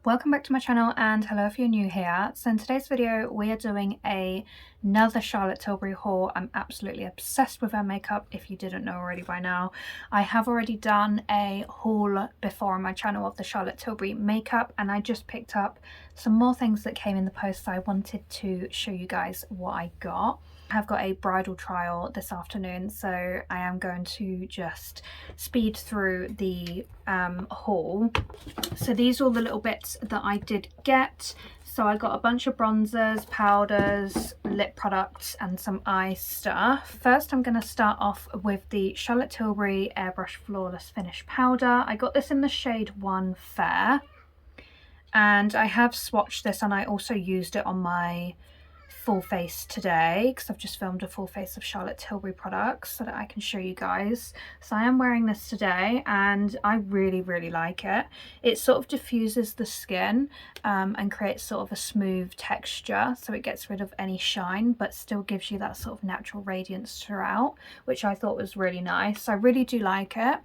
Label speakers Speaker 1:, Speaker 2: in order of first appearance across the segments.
Speaker 1: Welcome back to my channel, and hello if you're new here. So in today's video we are doing another Charlotte Tilbury haul. I'm absolutely obsessed with her makeup, if you didn't know already by now. I have already done a haul before on my channel of the Charlotte Tilbury makeup, and I just picked up some more things that came in the post, so I wanted to show you guys what I got. I have got a bridal trial this afternoon, so I am going to just speed through the haul. So these are all the little bits that I did get. So I got a bunch of bronzers, powders, lip products and some eye stuff. First I'm going to start off with the Charlotte Tilbury Airbrush Flawless Finish Powder. I got this in the shade 1 Fair, and I have swatched this, and I also used it on my full face today because I've just filmed a full face of Charlotte Tilbury products so that I can show you guys. So I am wearing this today and I really like it. It sort of diffuses the skin and creates sort of a smooth texture, so it gets rid of any shine but still gives you that sort of natural radiance throughout, which I thought was really nice. I really do like it.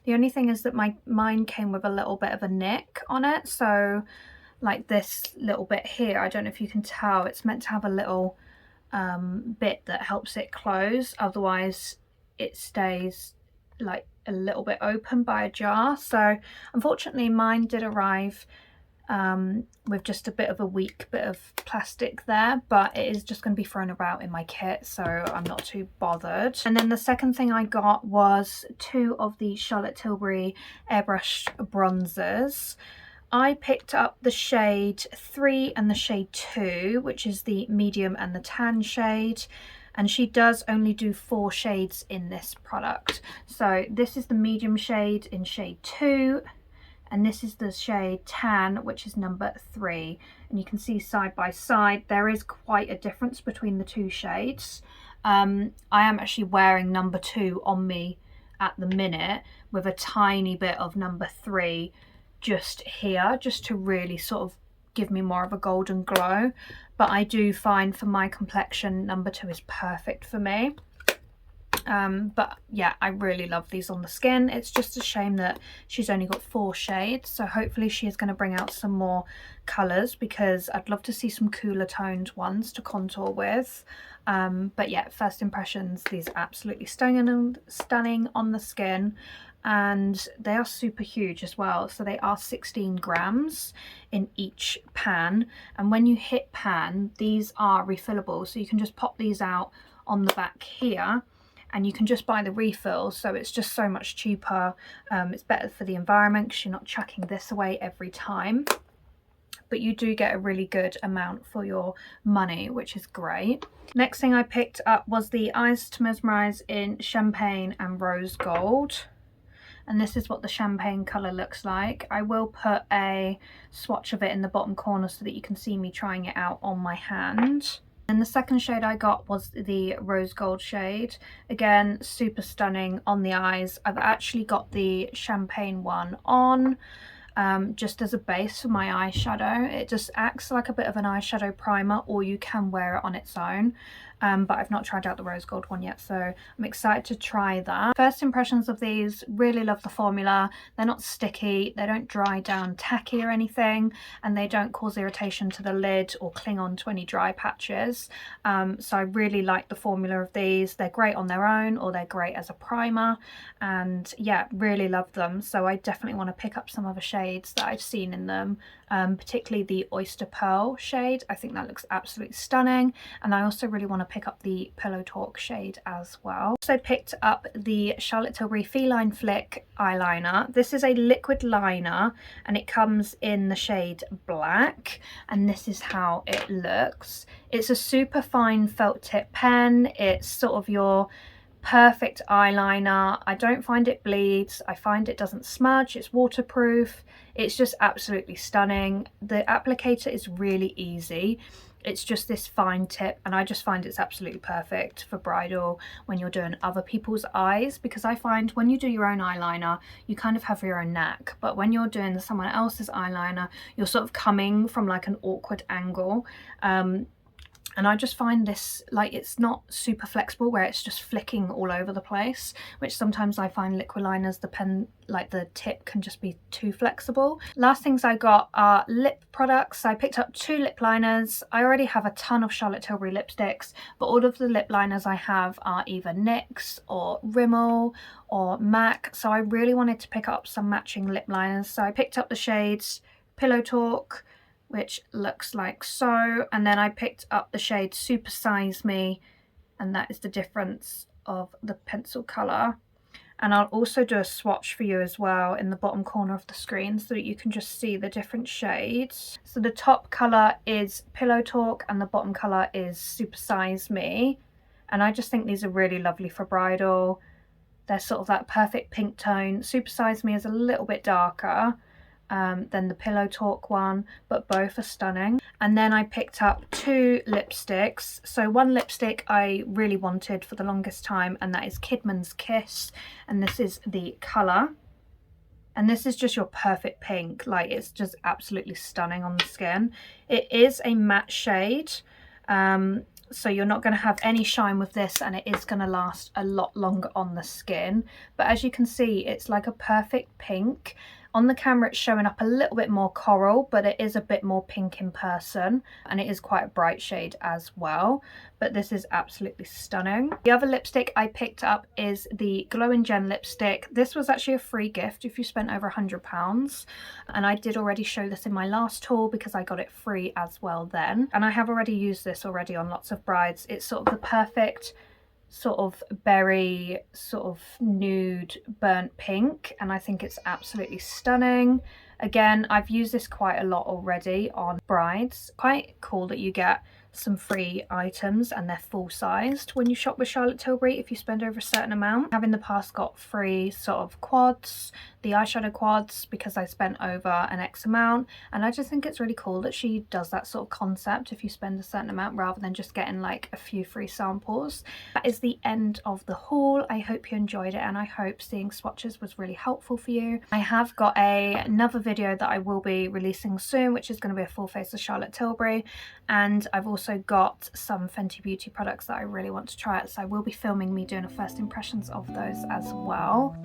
Speaker 1: The only thing is that mine came with a little bit of a nick on it, so like this little bit here, I don't know if you can tell, it's meant to have a little bit that helps it close, otherwise it stays like a little bit open by a jar. So unfortunately mine did arrive with just a bit of a weak bit of plastic there, but it is just going to be thrown about in my kit, so I'm not too bothered. And then the second thing I got was 2 of the Charlotte Tilbury Airbrush bronzers. I picked up the shade 3 and the shade 2, which is the medium and the tan shade, and she does only do 4 shades in this product. So this is the medium shade in shade 2, and this is the shade tan, which is number 3. And you can see side by side there is quite a difference between the 2 shades. I am actually wearing number 2 on me at the minute with a tiny bit of number 3 just here, just to really sort of give me more of a golden glow. But I do find for my complexion number 2 is perfect for me. But yeah, I really love these on the skin. It's just a shame that she's only got 4 shades, so hopefully she is going to bring out some more colours, because I'd love to see some cooler toned ones to contour with. But yeah, first impressions, these are absolutely stunning on the skin, and they are super huge as well. So they are 16 grams in each pan, and when you hit pan, these are refillable, so you can just pop these out on the back here and you can just buy the refills, so it's just so much cheaper. It's better for the environment because you're not chucking this away every time, but you do get a really good amount for your money, which is great. Next thing I picked up was the Eyes to Mesmerise in Champagne and Rose Gold, and this is what the champagne colour looks like. I will put a swatch of it in the bottom corner so that you can see me trying it out on my hand. And the second shade I got was the Rose Gold shade. Again, super stunning on the eyes. I've actually got the champagne one on just as a base for my eyeshadow. It just acts like a bit of an eyeshadow primer, or you can wear it on its own. But I've not tried out the Rose Gold one yet, so I'm excited to try that. First impressions of these, really love the formula. They're not sticky, they don't dry down tacky or anything, and they don't cause irritation to the lid or cling on to any dry patches. So I really like the formula of these. They're great on their own, or they're great as a primer, and yeah, really love them. So I definitely want to pick up some other shades that I've seen in them, particularly the Oyster Pearl shade. I think that looks absolutely stunning, and I also really want to pick up the Pillow Talk shade as well. Also picked up the Charlotte Tilbury Feline Flick eyeliner. This is a liquid liner and it comes in the shade black, and this is how it looks. It's a super fine felt tip pen. It's sort of your perfect eyeliner. I don't find it bleeds, I find it doesn't smudge, it's waterproof. It's just absolutely stunning. The applicator is really easy. It's just this fine tip, and I just find it's absolutely perfect for bridal when you're doing other people's eyes, because I find when you do your own eyeliner you kind of have your own knack, but when you're doing someone else's eyeliner you're sort of coming from like an awkward angle. And I just find this, like, it's not super flexible where it's just flicking all over the place, which sometimes I find liquid liners, the pen, like the tip can just be too flexible. Last things I got are lip products. I picked up 2 lip liners. I already have a ton of Charlotte Tilbury lipsticks, but all of the lip liners I have are either NYX or Rimmel or MAC. So I really wanted to pick up some matching lip liners. So I picked up the shades Pillow Talk, which looks like so, and then I picked up the shade Supersize Me, and that is the difference of the pencil colour. And I'll also do a swatch for you as well in the bottom corner of the screen so that you can just see the different shades. So the top colour is Pillow Talk and the bottom colour is Supersize Me, and I just think these are really lovely for bridal. They're sort of that perfect pink tone. Supersize Me is a little bit darker than the Pillow Talk one, but both are stunning. And then I picked up 2 lipsticks. So one lipstick I really wanted for the longest time, and that is Kidman's Kiss, and this is the colour. And this is just your perfect pink, like it's just absolutely stunning on the skin. It is a matte shade, so you're not going to have any shine with this, and it is going to last a lot longer on the skin. But as you can see, it's like a perfect pink. On the camera it's showing up a little bit more coral, but it is a bit more pink in person, and it is quite a bright shade as well. But this is absolutely stunning. The other lipstick I picked up is the Glow and Gen lipstick. This was actually a free gift if you spent over £100, and I did already show this in my last haul because I got it free as well then. And I have already used this already on lots of brides. It's sort of the perfect sort of berry, sort of nude burnt pink, and I think it's absolutely stunning. Again, I've used this quite a lot already on brides. Quite cool that you get some free items and they're full-sized when you shop with Charlotte Tilbury if you spend over a certain amount. I have in the past got free sort of quads, the eyeshadow quads, because I spent over an X amount, and I just think it's really cool that she does that sort of concept if you spend a certain amount rather than just getting like a few free samples. That is the end of the haul. I hope you enjoyed it, and I hope seeing swatches was really helpful for you. I have got another video that I will be releasing soon, which is going to be a full face of Charlotte Tilbury, and I've also got some Fenty Beauty products that I really want to try out, so I will be filming me doing a first impressions of those as well.